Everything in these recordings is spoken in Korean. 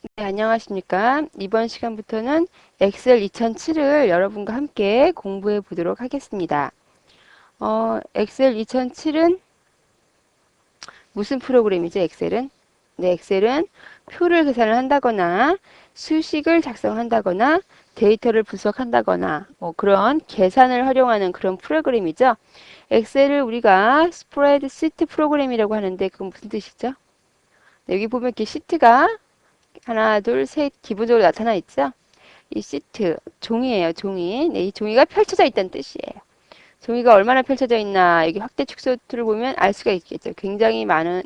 네, 안녕하십니까. 이번 시간부터는 엑셀 2007을 여러분과 함께 공부해 보도록 하겠습니다. 엑셀 2007은 무슨 프로그램이죠, 엑셀은? 네, 엑셀은 표를 계산을 한다거나 수식을 작성한다거나 데이터를 분석한다거나 뭐 그런 계산을 활용하는 그런 프로그램이죠. 엑셀을 우리가 스프레드시트 프로그램이라고 하는데 그건 무슨 뜻이죠? 네, 여기 보면 이렇게 시트가 하나, 둘, 셋 기본적으로 나타나 있죠. 이 시트, 종이에요, 종이. 네, 이 종이가 펼쳐져 있다는 뜻이에요. 종이가 얼마나 펼쳐져 있나, 여기 확대 축소 툴을 보면 알 수가 있겠죠. 굉장히 많은,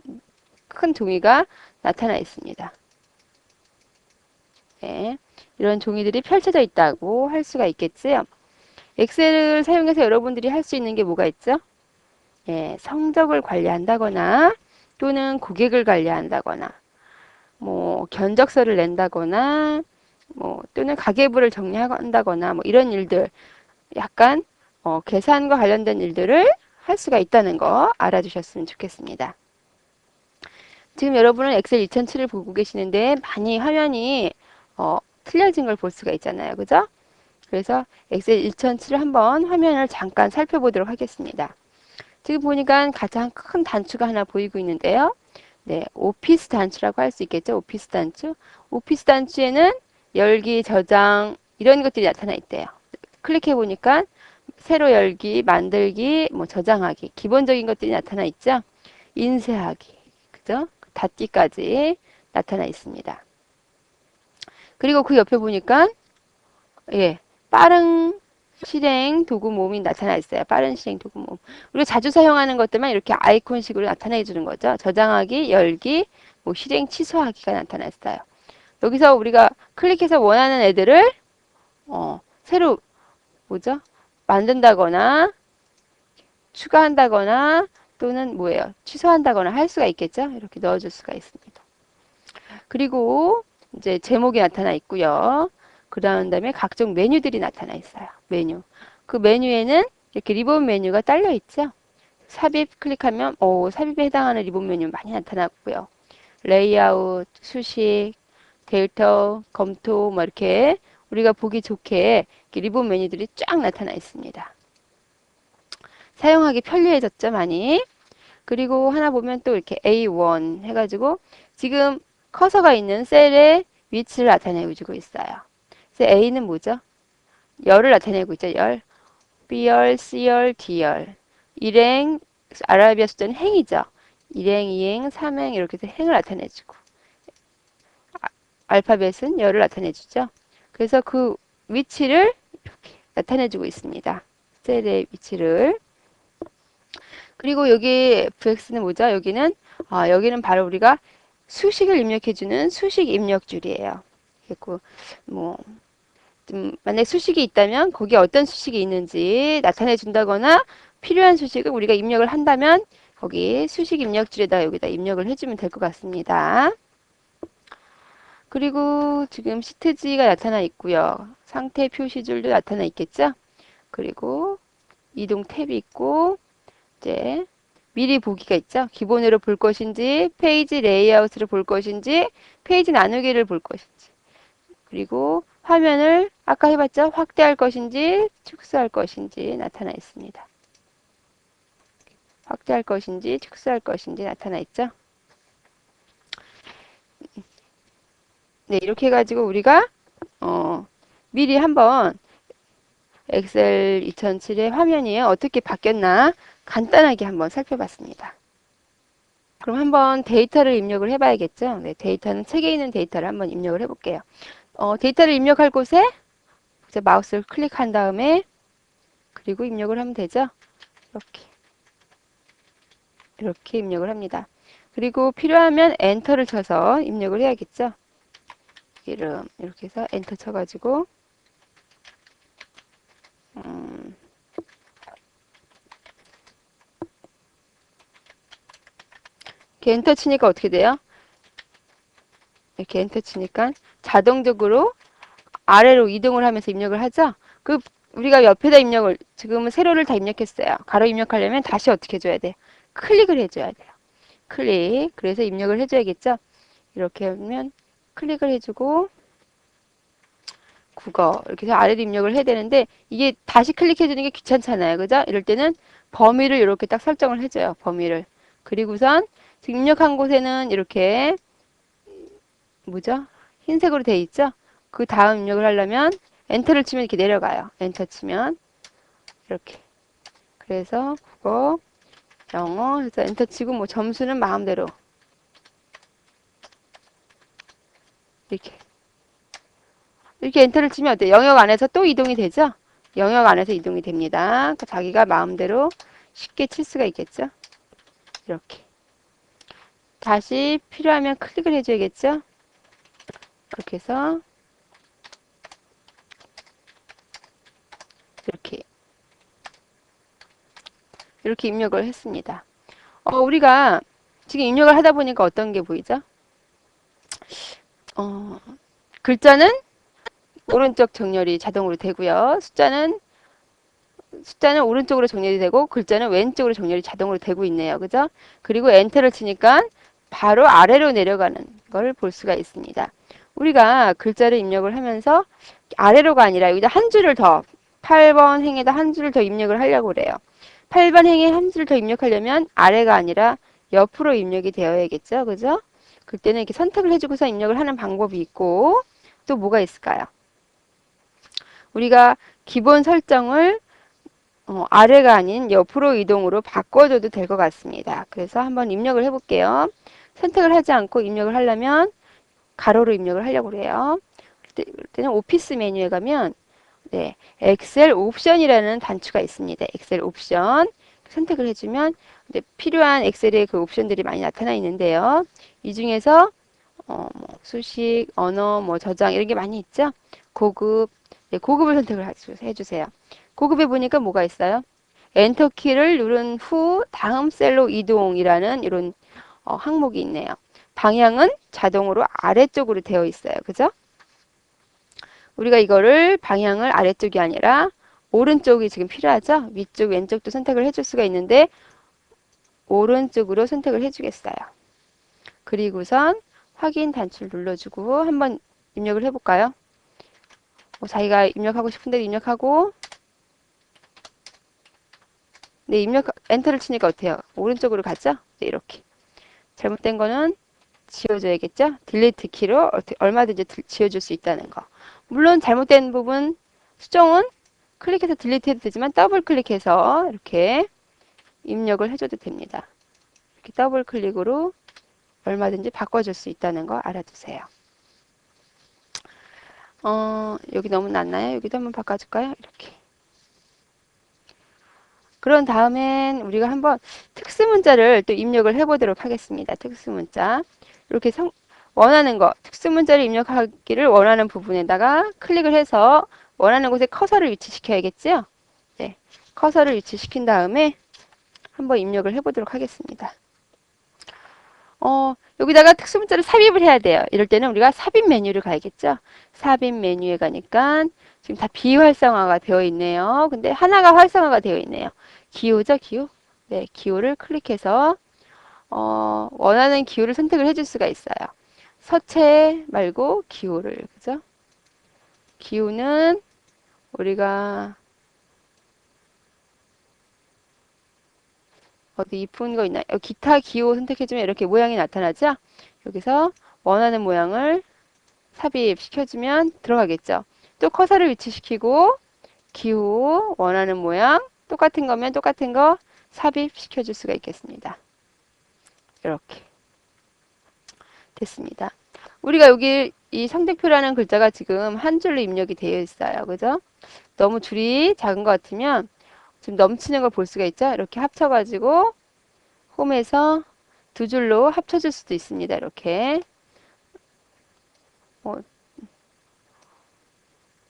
큰 종이가 나타나 있습니다. 네, 이런 종이들이 펼쳐져 있다고 할 수가 있겠지요. 엑셀을 사용해서 여러분들이 할 수 있는 게 뭐가 있죠? 예, 성적을 관리한다거나, 또는 고객을 관리한다거나, 뭐, 견적서를 낸다거나, 뭐, 또는 가계부를 정리한다거나, 뭐, 이런 일들, 약간 계산과 관련된 일들을 할 수가 있다는 거 알아두셨으면 좋겠습니다. 지금 여러분은 엑셀 2007을 보고 계시는데 많이 화면이 틀려진 걸 볼 수가 있잖아요. 그죠? 그래서 엑셀 2007을 한번 화면을 잠깐 살펴보도록 하겠습니다. 지금 보니까 가장 큰 단추가 하나 보이고 있는데요. 네, 오피스 단추라고 할 수 있겠죠. 오피스 단추. 오피스 단추에는 열기, 저장 이런 것들이 나타나 있대요. 클릭해 보니까 새로 열기, 만들기, 뭐 저장하기, 기본적인 것들이 나타나 있죠. 인쇄하기, 그죠? 닫기까지 나타나 있습니다. 그리고 그 옆에 보니까 예, 빠른 실행 도구 모음이 나타나 있어요. 빠른 실행 도구 모음. 우리가 자주 사용하는 것들만 이렇게 아이콘식으로 나타내 주는 거죠. 저장하기, 열기, 뭐 실행 취소하기가 나타나 있어요. 여기서 우리가 클릭해서 원하는 애들을 새로 뭐죠? 만든다거나 추가한다거나 또는 뭐예요? 취소한다거나 할 수가 있겠죠? 이렇게 넣어줄 수가 있습니다. 그리고 이제 제목이 나타나 있고요. 그 다음에 각종 메뉴들이 나타나 있어요. 메뉴. 그 메뉴에는 이렇게 리본 메뉴가 딸려 있죠? 삽입 클릭하면 삽입에 해당하는 리본 메뉴 많이 나타나고요. 레이아웃, 수식, 데이터, 검토 뭐 이렇게 우리가 보기 좋게 이렇게 리본 메뉴들이 쫙 나타나 있습니다. 사용하기 편리해졌죠, 많이. 그리고 하나 보면 또 이렇게 A1 해가지고 지금 커서가 있는 셀의 위치를 나타내고 주고 있어요. 그래서 A는 뭐죠? 열을 나타내고 있죠, 열. B열, C열, D열. 일행, 아라비아 숫자는 행이죠. 일행, 이행, 삼행 이렇게 해서 행을 나타내주고 알파벳은 열을 나타내주죠. 그래서 그 위치를 이렇게 나타내주고 있습니다. 셀의 위치를. 그리고 여기 fx는 뭐죠? 여기는 바로 우리가 수식을 입력해주는 수식 입력줄이에요. 그리고 뭐 만약 수식이 있다면 거기에 어떤 수식이 있는지 나타내 준다거나 필요한 수식을 우리가 입력을 한다면 거기 수식 입력줄에다 여기다 입력을 해주면 될 것 같습니다. 그리고 지금 시트지가 나타나 있고요. 상태 표시줄도 나타나 있겠죠? 그리고 이동 탭이 있고 이제 미리 보기가 있죠. 기본으로 볼 것인지, 페이지 레이아웃으로 볼 것인지, 페이지 나누기를 볼 것인지. 그리고 화면을 아까 해봤죠. 확대할 것인지, 축소할 것인지 나타나 있습니다. 확대할 것인지, 축소할 것인지 나타나 있죠. 네, 이렇게 해가지고 우리가 미리 한번 엑셀 2007의 화면이 어떻게 바뀌었나 간단하게 한번 살펴봤습니다. 그럼 한번 데이터를 입력을 해봐야겠죠? 네, 데이터는 책에 있는 데이터를 한번 입력을 해볼게요. 데이터를 입력할 곳에 이제 마우스를 클릭한 다음에 그리고 입력을 하면 되죠? 이렇게 이렇게 입력을 합니다. 그리고 필요하면 엔터를 쳐서 입력을 해야겠죠? 이름 이렇게 해서 엔터 쳐가지고 음, 이렇게 엔터 치니까 어떻게 돼요? 이렇게 엔터 치니까 자동적으로 아래로 이동을 하면서 입력을 하죠. 그 우리가 옆에다 입력을 지금은 세로를 다 입력했어요. 가로 입력하려면 다시 어떻게 해줘야 돼요? 클릭을 해줘야 돼요. 클릭. 그래서 입력을 해줘야겠죠. 이렇게 하면 클릭을 해주고 국어 이렇게 해서 아래로 입력을 해야 되는데 이게 다시 클릭해 주는 게 귀찮잖아요. 그죠? 이럴 때는 범위를 이렇게 딱 설정을 해줘요. 범위를. 그리고선 지금 입력한 곳에는 이렇게 뭐죠? 흰색으로 돼 있죠? 그 다음 입력을 하려면 엔터를 치면 이렇게 내려가요. 엔터 치면 이렇게. 그래서 국어, 영어 해서 엔터 치고 뭐 점수는 마음대로 이렇게 이렇게 엔터를 치면 어때요? 영역 안에서 또 이동이 되죠? 영역 안에서 이동이 됩니다. 그러니까 자기가 마음대로 쉽게 칠 수가 있겠죠? 이렇게. 다시 필요하면 클릭을 해줘야겠죠? 그렇게 해서 이렇게 이렇게 입력을 했습니다. 우리가 지금 입력을 하다 보니까 어떤 게 보이죠? 어, 글자는 오른쪽 정렬이 자동으로 되고요. 숫자는 오른쪽으로 정렬이 되고 글자는 왼쪽으로 정렬이 자동으로 되고 있네요. 그죠? 그리고 엔터를 치니까 바로 아래로 내려가는 걸 볼 수가 있습니다. 우리가 글자를 입력을 하면서 아래로가 아니라 여기다 한 줄을 더 8번 행에다 한 줄을 더 입력을 하려고 그래요. 8번 행에 한 줄을 더 입력하려면 아래가 아니라 옆으로 입력이 되어야겠죠. 그죠? 그때는 이렇게 선택을 해주고서 입력을 하는 방법이 있고 또 뭐가 있을까요? 우리가 기본 설정을 아래가 아닌 옆으로 이동으로 바꿔줘도 될 것 같습니다. 그래서 한번 입력을 해볼게요. 선택을 하지 않고 입력을 하려면 가로로 입력을 하려고 그래요. 그때는 오피스 메뉴에 가면 네, 엑셀 옵션이라는 단추가 있습니다. 엑셀 옵션 선택을 해주면 필요한 엑셀의 그 옵션들이 많이 나타나 있는데요. 이 중에서 뭐 수식, 언어, 뭐 저장 이런 게 많이 있죠. 고급, 네, 고급을 선택을 해주세요. 고급에 보니까 뭐가 있어요? 엔터 키를 누른 후 다음 셀로 이동이라는 이런 항목이 있네요. 방향은 자동으로 아래쪽으로 되어 있어요. 그죠? 우리가 이거를 방향을 아래쪽이 아니라 오른쪽이 지금 필요하죠? 위쪽, 왼쪽도 선택을 해줄 수가 있는데 오른쪽으로 선택을 해주겠어요. 그리고선 확인 단추를 눌러주고 한번 입력을 해볼까요? 자기가 입력하고 싶은 대로 입력하고 네, 엔터를 치니까 어때요? 오른쪽으로 갔죠? 네, 이렇게. 잘못된 거는 지워줘야겠죠? 딜리트 키로 얼마든지 지워줄 수 있다는 거. 물론 잘못된 부분 수정은 클릭해서 딜리트 해도 되지만 더블 클릭해서 이렇게 입력을 해줘도 됩니다. 이렇게 더블 클릭으로 얼마든지 바꿔줄 수 있다는 거 알아두세요. 여기 너무 낮나요? 여기도 한번 바꿔줄까요? 이렇게. 그런 다음엔 우리가 한번 특수문자를 또 입력을 해보도록 하겠습니다. 특수문자. 이렇게 원하는 거, 특수문자를 입력하기를 원하는 부분에다가 클릭을 해서 원하는 곳에 커서를 위치시켜야겠죠? 네. 커서를 위치시킨 다음에 한번 입력을 해보도록 하겠습니다. 여기다가 특수문자를 삽입을 해야 돼요. 이럴 때는 우리가 삽입 메뉴를 가야겠죠? 삽입 메뉴에 가니까 지금 다 비활성화가 되어 있네요. 근데 하나가 활성화가 되어 있네요. 기호죠, 기호? 네, 기호를 클릭해서 원하는 기호를 선택을 해줄 수가 있어요. 서체 말고 기호를, 그죠? 기호는 우리가 어디 이쁜 거 있나요? 기타 기호 선택해주면 이렇게 모양이 나타나죠? 여기서 원하는 모양을 삽입시켜주면 들어가겠죠. 또 커서를 위치시키고 기호 원하는 모양 똑같은 거면 똑같은 거 삽입시켜줄 수가 있겠습니다. 이렇게 됐습니다. 우리가 여기 이 성대표라는 글자가 지금 한 줄로 입력이 되어 있어요. 그죠? 너무 줄이 작은 것 같으면 좀 넘치는 걸 볼 수가 있죠. 이렇게 합쳐가지고 홈에서 두 줄로 합쳐줄 수도 있습니다. 이렇게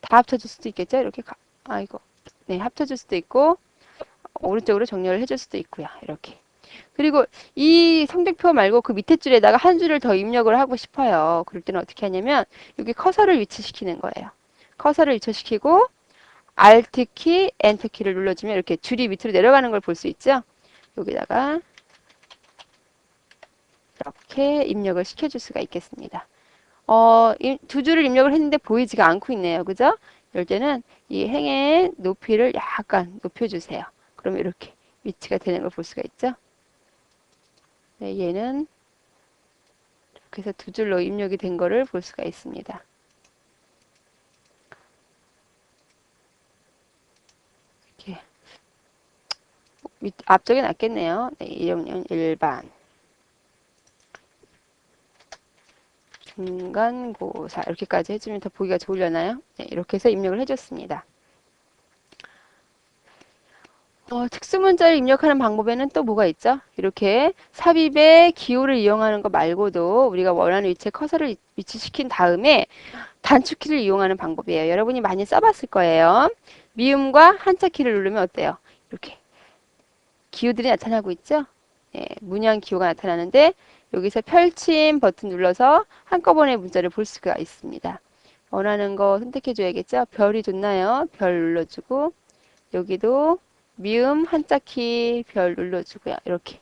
다 합쳐줄 수도 있겠죠. 이렇게 아이고 네 합쳐줄 수도 있고 오른쪽으로 정렬을 해줄 수도 있고요. 이렇게 그리고 이 성적표 말고 그 밑에 줄에다가 한 줄을 더 입력을 하고 싶어요. 그럴 때는 어떻게 하냐면 여기 커서를 위치시키는 거예요. 커서를 위치시키고 Alt 키, Enter 키를 눌러주면 이렇게 줄이 밑으로 내려가는 걸 볼 수 있죠. 여기다가 이렇게 입력을 시켜줄 수가 있겠습니다. 두 줄을 입력을 했는데 보이지가 않고 있네요. 그죠? 이럴 때는 이 행의 높이를 약간 높여주세요. 그러면 이렇게 위치가 되는 걸 볼 수가 있죠? 네, 얘는 그래서 두 줄로 입력이 된 거를 볼 수가 있습니다. 이렇게 앞쪽에 놨겠네요. 네, 1학년 일반 중간고사 이렇게까지 해주면 더 보기가 좋으려나요? 네, 이렇게 해서 입력을 해줬습니다. 특수문자를 입력하는 방법에는 또 뭐가 있죠? 이렇게 삽입의 기호를 이용하는 것 말고도 우리가 원하는 위치에 커서를 위치시킨 다음에 단축키를 이용하는 방법이에요. 여러분이 많이 써봤을 거예요. 미음과 한자 키를 누르면 어때요? 이렇게 기호들이 나타나고 있죠? 예, 문양 기호가 나타나는데 여기서 펼침 버튼 눌러서 한꺼번에 문자를 볼 수가 있습니다. 원하는 거 선택해 줘야겠죠? 별이 좋나요? 별 눌러주고 여기도 미음 한자 키 별 눌러주고요. 이렇게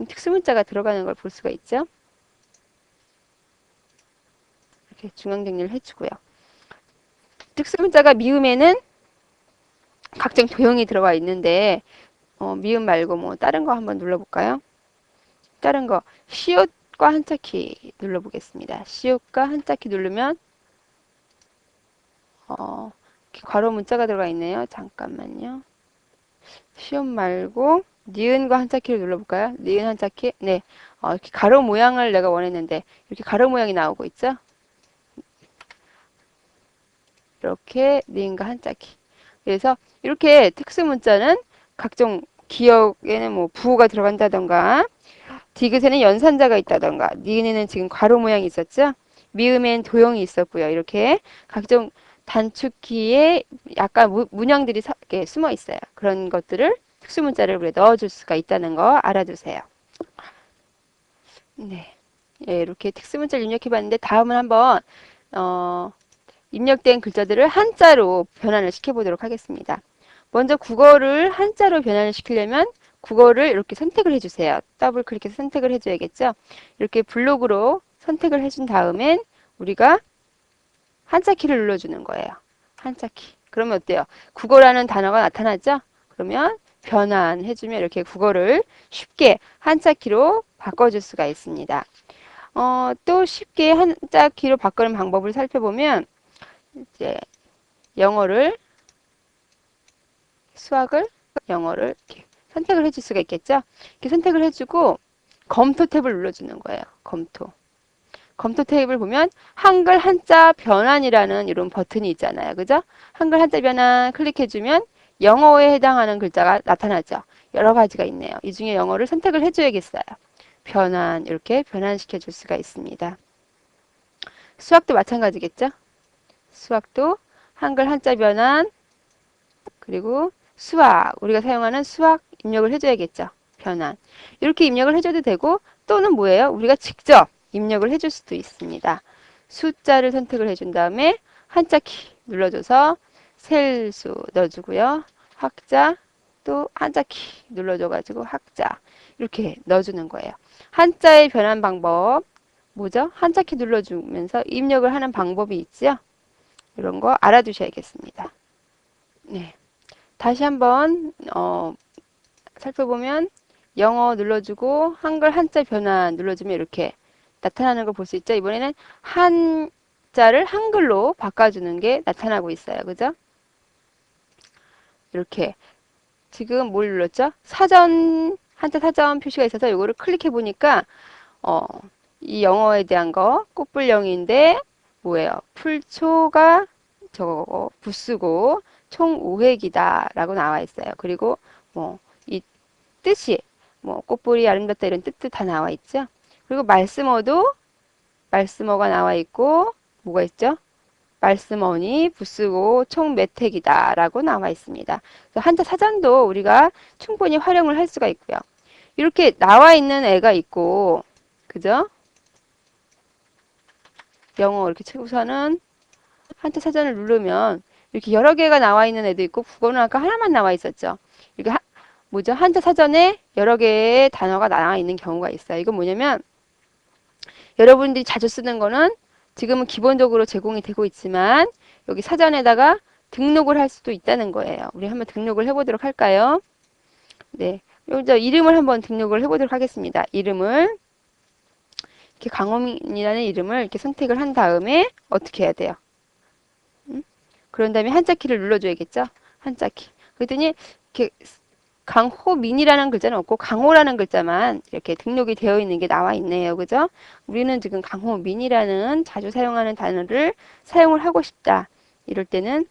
특수문자가 들어가는 걸 볼 수가 있죠? 이렇게 중앙 정리를 해주고요. 특수문자가 미음에는 각종 도형이 들어가 있는데 미음 말고 뭐 다른 거 한번 눌러볼까요? 다른 거 시옷과 한자키 눌러보겠습니다. 시옷과 한자키 누르면 괄호 문자가 들어가 있네요. 잠깐만요. 시옷 말고 니은과 한자키를 눌러볼까요? 니은 한자키 네, 이렇게 가로 모양을 내가 원했는데 이렇게 가로 모양이 나오고 있죠? 이렇게 니은과 한자키 그래서 이렇게 특수 문자는 각종 기억에는 뭐 부호가 들어간다던가 디귿에는 연산자가 있다던가 니은에는 지금 괄호 모양이 있었죠? 미음엔 도형이 있었고요. 이렇게 각종 단축키에 약간 문양들이 이렇게 숨어 있어요. 그런 것들을 특수문자를 우리가 넣어줄 수가 있다는 거 알아두세요. 네, 예, 이렇게 특수문자를 입력해봤는데 다음은 한번 입력된 글자들을 한자로 변환을 시켜보도록 하겠습니다. 먼저 국어를 한자로 변환을 시키려면 국어를 이렇게 선택을 해주세요. 더블 클릭해서 선택을 해줘야겠죠. 이렇게 블록으로 선택을 해준 다음엔 우리가 한자 키를 눌러주는 거예요. 한자 키. 그러면 어때요? 국어라는 단어가 나타나죠? 그러면 변환해주면 이렇게 국어를 쉽게 한자 키로 바꿔줄 수가 있습니다. 또 쉽게 한자 키로 바꾸는 방법을 살펴보면 이제 영어를 수학을 영어를 이렇게 선택을 해줄 수가 있겠죠? 이렇게 선택을 해주고 검토 탭을 눌러주는 거예요. 검토. 검토 탭을 보면 한글 한자 변환이라는 이런 버튼이 있잖아요. 그죠? 한글 한자 변환 클릭해주면 영어에 해당하는 글자가 나타나죠. 여러 가지가 있네요. 이 중에 영어를 선택을 해줘야겠어요. 변환, 이렇게 변환시켜 줄 수가 있습니다. 수학도 마찬가지겠죠? 수학도 한글 한자 변환, 그리고 수학, 우리가 사용하는 수학 입력을 해줘야겠죠. 변환. 이렇게 입력을 해줘도 되고 또는 뭐예요? 우리가 직접 입력을 해줄 수도 있습니다. 숫자를 선택을 해준 다음에 한자 키 눌러줘서 셀수 넣어주고요. 학자 또 한자 키 눌러줘가지고 학자 이렇게 넣어주는 거예요. 한자의 변환 방법 뭐죠? 한자 키 눌러주면서 입력을 하는 방법이 있죠? 이런 거 알아두셔야겠습니다. 네. 다시 한번 살펴보면 영어 눌러주고 한글 한자 변환 눌러주면 이렇게 나타나는 걸 볼 수 있죠. 이번에는 한자를 한글로 바꿔주는 게 나타나고 있어요. 그죠? 이렇게 지금 뭘 눌렀죠? 사전 한자 사전 표시가 있어서 이거를 클릭해 보니까 이 영어에 대한 거 꽃불영인데 뭐예요? 풀초가 저거 부쓰고 총 5획이다 라고 나와 있어요. 그리고 뭐 이 뜻이 뭐 꽃보리 아름답다 이런 뜻도 다 나와 있죠. 그리고 말씀어도 말씀어가 나와 있고 뭐가 있죠? 말씀어니 부쓰고 총 몇 획이다 라고 나와 있습니다. 그래서 한자 사전도 우리가 충분히 활용을 할 수가 있고요. 이렇게 나와 있는 애가 있고 그죠? 영어 이렇게 우선은 한자 사전을 누르면 이렇게 여러 개가 나와 있는 애도 있고 국어는 아까 하나만 나와 있었죠. 이렇게 뭐죠? 한자 사전에 여러 개의 단어가 나와 있는 경우가 있어요. 이건 뭐냐면 여러분들이 자주 쓰는 거는 지금은 기본적으로 제공이 되고 있지만 여기 사전에다가 등록을 할 수도 있다는 거예요. 우리 한번 등록을 해보도록 할까요? 네. 여기서 이름을 한번 등록을 해보도록 하겠습니다. 이름을 이렇게 강호민이라는 이름을 이렇게 선택을 한 다음에 어떻게 해야 돼요? 그런 다음에 한자키를 눌러줘야겠죠? 한자키. 그랬더니 이렇게 강호민이라는 글자는 없고 강호라는 글자만 이렇게 등록이 되어 있는 게 나와 있네요. 그죠? 우리는 지금 강호민이라는 자주 사용하는 단어를 사용을 하고 싶다. 이럴 때는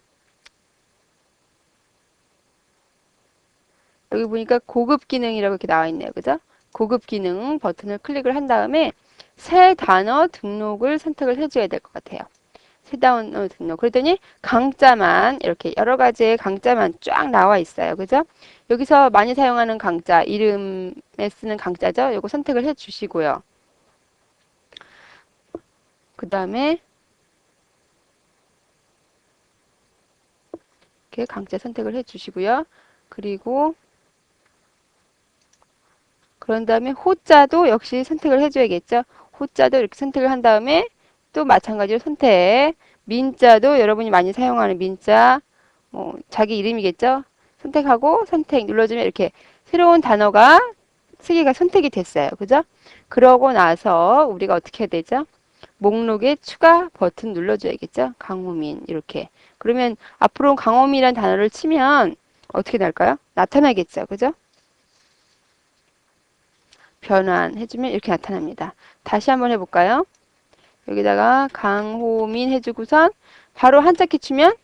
여기 보니까 고급 기능이라고 이렇게 나와 있네요. 그죠? 고급 기능 버튼을 클릭을 한 다음에 새 단어 등록을 선택을 해줘야 될 것 같아요. 새 단어 등록. 그랬더니 강자만 이렇게 여러 가지의 강자만 쫙 나와 있어요. 그죠? 여기서 많이 사용하는 강자, 이름에 쓰는 강자죠. 요거 선택을 해 주시고요. 그 다음에 이렇게 강자 선택을 해 주시고요. 그리고 그런 다음에 호자도 역시 선택을 해줘야겠죠. 호자도 이렇게 선택을 한 다음에 또 마찬가지로 선택. 민자도 여러분이 많이 사용하는 민자, 자기 이름이겠죠. 선택하고 선택 눌러주면 이렇게 새로운 단어가 3개가 선택이 됐어요. 그죠? 그러고 나서 우리가 어떻게 해야 되죠? 목록에 추가 버튼 눌러줘야겠죠. 강호민 이렇게. 그러면 앞으로 강호민이라는 단어를 치면 어떻게 날까요? 나타나겠죠. 그죠? 변환해주면 이렇게 나타납니다. 다시 한번 해볼까요? 여기다가 강호민 해주고선 바로 한자키 치면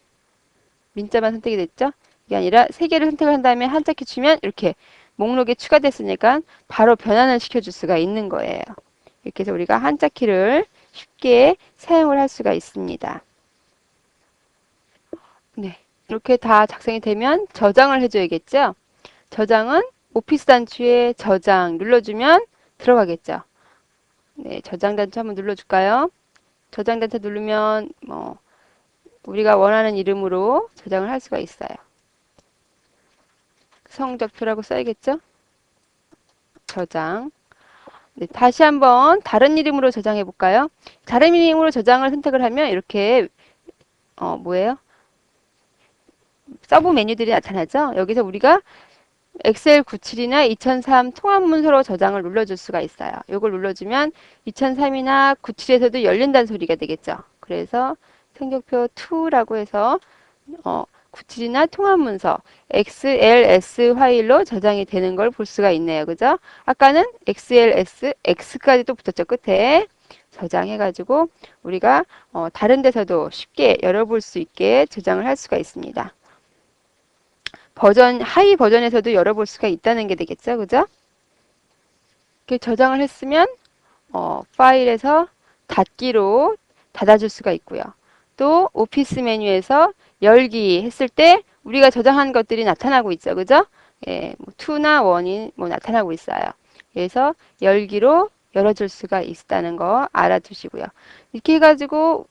민자만 선택이 됐죠? 이게 아니라 3개를 선택을 한 다음에 한자키 치면 이렇게 목록에 추가됐으니까 바로 변환을 시켜줄 수가 있는 거예요. 이렇게 해서 우리가 한자키를 쉽게 사용을 할 수가 있습니다. 네, 이렇게 다 작성이 되면 저장을 해줘야겠죠? 저장은 오피스 단추에 저장 눌러주면 들어가겠죠? 네, 저장 단추 한번 눌러줄까요? 저장 단추 누르면 우리가 원하는 이름으로 저장을 할 수가 있어요. 성적표라고 써야겠죠? 저장. 네, 다시 한번 다른 이름으로 저장해 볼까요? 다른 이름으로 저장을 선택을 하면 이렇게 뭐예요? 서브 메뉴들이 나타나죠? 여기서 우리가 엑셀 97이나 2003 통합문서로 저장을 눌러줄 수가 있어요. 이걸 눌러주면 2003이나 97에서도 열린다는 소리가 되겠죠. 그래서 성적표 2라고 해서 97이나 통합문서 XLS 파일로 저장이 되는 걸 볼 수가 있네요. 그죠? 아까는 XLS, X까지 또 붙었죠. 끝에 저장해가지고 우리가 다른 데서도 쉽게 열어볼 수 있게 저장을 할 수가 있습니다. 하이 버전에서도 열어볼 수가 있다는 게 되겠죠. 그죠? 이렇게 저장을 했으면 파일에서 닫기로 닫아줄 수가 있고요. 또 오피스 메뉴에서 열기 했을 때 우리가 저장한 것들이 나타나고 있죠. 그죠? 예, 2나 1이 나타나고 있어요. 그래서 열기로 열어줄 수가 있다는 거 알아두시고요. 이렇게 해가지고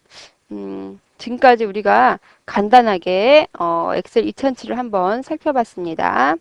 지금까지 우리가 간단하게 엑셀 2007을 한번 살펴봤습니다.